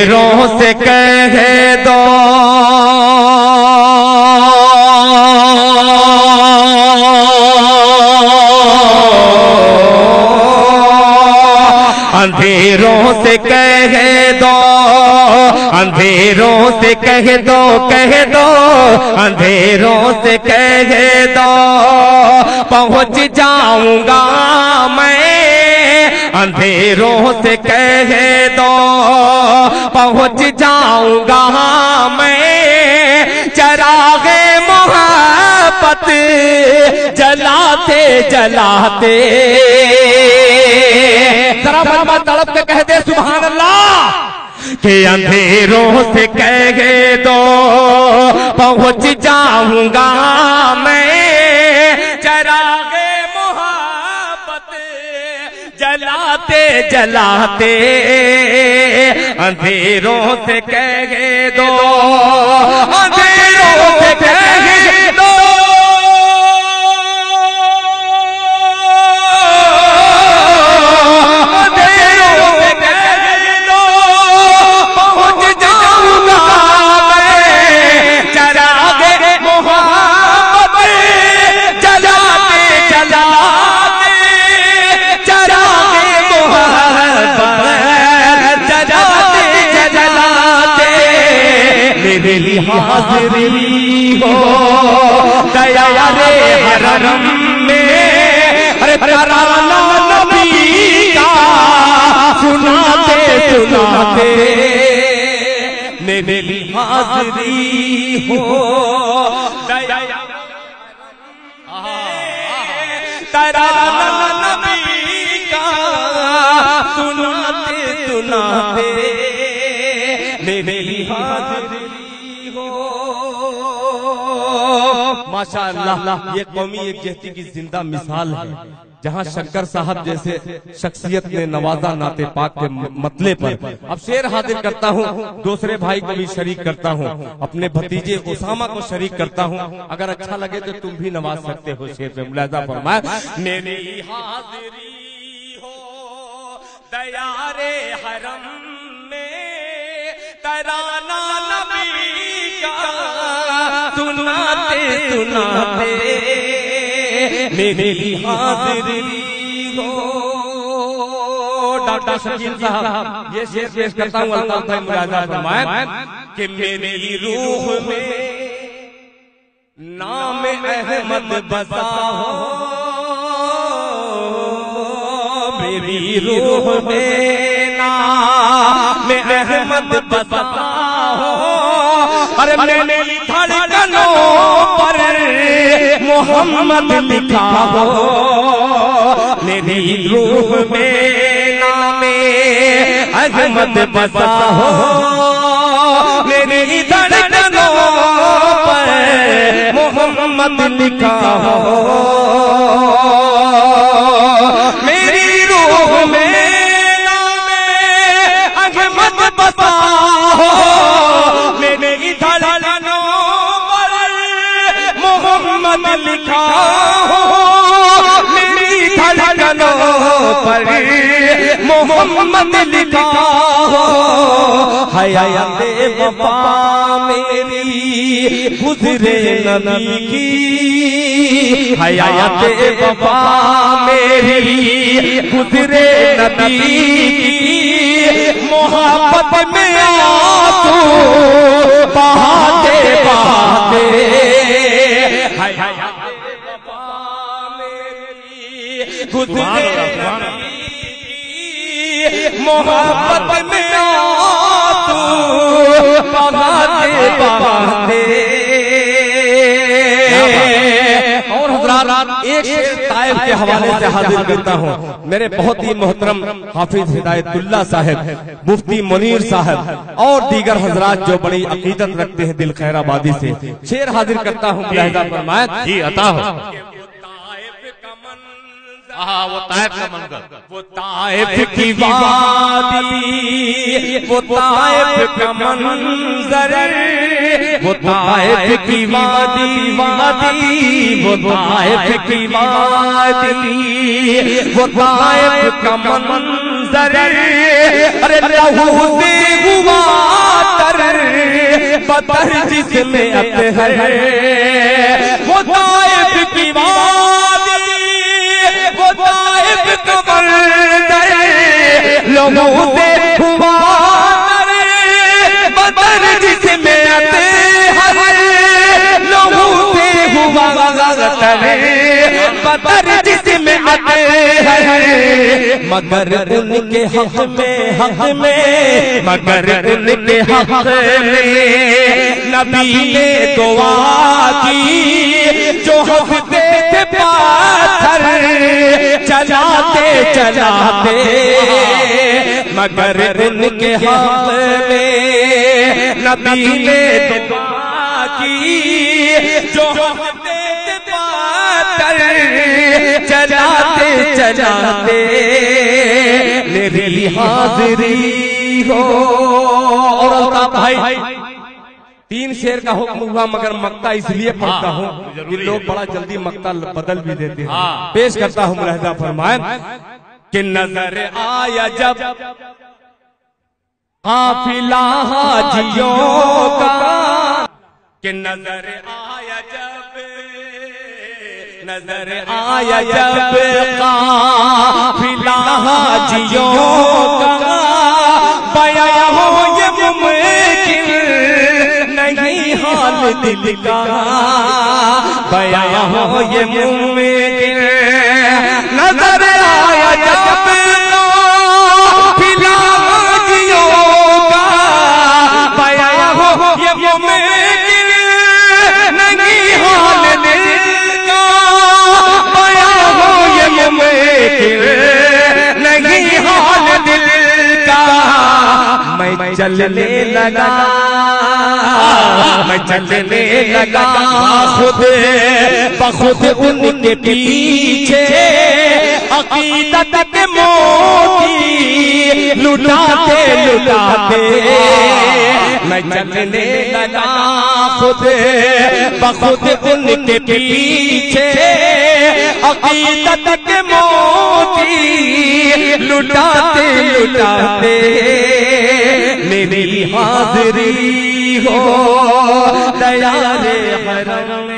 اندھیروں سے کہہ دو اندھیروں سے کہہ دو اندھیروں سے کہہ دو اندھیروں سے کہہ دو پہنچ جاؤں گا میں اندھیروں سے کہہ دو پہنچ جاؤں گا میں چراغ محبت جلاتے جلاتے ذرا بلبل تڑپ کے کہہ دے سبحان اللہ کہ اندھیروں سے کہہ دو پہنچ جاؤں گا میں چراغ محبت جلاتے جلاتے اندھیروں سے کہہ دو اندھیروں سے کہہ دو حاضری ہو دیارے حرم میں ترانہ نبی کا سناتے سناتے میری حاضری ہو ترانہ نبی کا سناتے سناتے میری حاضری ماشاءاللہ یہ قومی یکجہتی کی زندہ مثال ہے جہاں شنکر صاحب جیسے شخصیت نے نوازا نعت پاک کے مطلع پر اب شعر حاضر کرتا ہوں دوسرے بھائی کو بھی شریک کرتا ہوں اپنے بھتیجے اسامہ کو شریک کرتا ہوں اگر اچھا لگے تو تم بھی نواز سکتے ہو شعر پہ ملاحظہ فرمائے میری حاضری ہو دیارے حرم میں ترانہ نبی کا سناتے سناتے میری حاضری ہو ڈاکٹر شکیل صاحب یہ شعر پیش کرتا ہوں اللہ تعالیٰ ملاحظہ فرمائے کہ میری روح میں نام احمد بسا ہو میری روح میں نام احمد بسا ہو ارے میری دھڑکنوں پر محمد لکھا ہو میری روح میں نام احمد بسا ہو میری دھڑکنوں پر محمد لکھا ہو میری روح میں نام احمد بسا ہو میری دھڑکنوں پر محمد لکھا ہو میری دھڑکنوں پر محمد لکھا ہو حیات وفا میری گزرے نبی کی حیات وفا میری گزرے نبی کی محبت میں آنسو بہاتے بہاتے حیات وفا میری گزرے نبی محبت میں آنسو بہاتے بہاتے اور حضرات ایک طائف کے حوالے سے حاضر کرتا ہوں میرے بہت ہی محترم حافظ ہدایت اللہ صاحب مفتی منیر صاحب اور دیگر حضرات جو بڑی عقیدت رکھتے ہیں دل خیر آبادی سے شعر حاضر کرتا ہوں ملاحظہ فرمائے جی عطا ہو وہ طائف کا منظر وہ طائف کی وادی وہ طائف کا منظر وہ طائف کی وادی وہ طائف کی وادی وہ طائف کا منظر ارے لہو سے ہوا تر بدر جس میں اطہر وہ طائف کی وادی وہ طائف کا بندر لہو سے ہوا تر بدر جس میں اطہر لہو سے ہوا تر بدر جس میں اطہر مگر ان کے حق میں مگر ان کے حق میں نبی نے دعا کی جو ہنستے تھے پاتھر چلاتے چلاتے مگر ان کے حق میں نبی نے دعا کی جو ہنستے تھے پاتھر چلاتے چلاتے میری حاضری ہو. اور اللہ بھائی 3 شعر کا حکم ہوا مگر مقطع اس لیے پڑھتا ہوں کہ لوگ بڑا جلدی مقطع بدل بھی دیتے ہیں. پیش کرتا ہوں ملاحظہ فرمائیں کہ نظر آیا جب قافلہ حاجیوں کا کہ نظر آیا جب قافلہ حاجیوں کا بیاں ہو یہ ممکن نہیں حال دل کا بیاں ہو یہ ممکن نظر آیا جب قافلہ حاجیوں کا بیاں ہو یہ ممکن نہیں حال دل نہیں حال دل کا میں چلنے لگا خود بخود ان کے پیچھے عقیدت کے موتی لٹاتے لٹاتے میں چلنے لگا خود بخود ان کے پیچھے عقیدت کے موتی لٹاتے لٹاتے میری حاضری ہو دیار حرم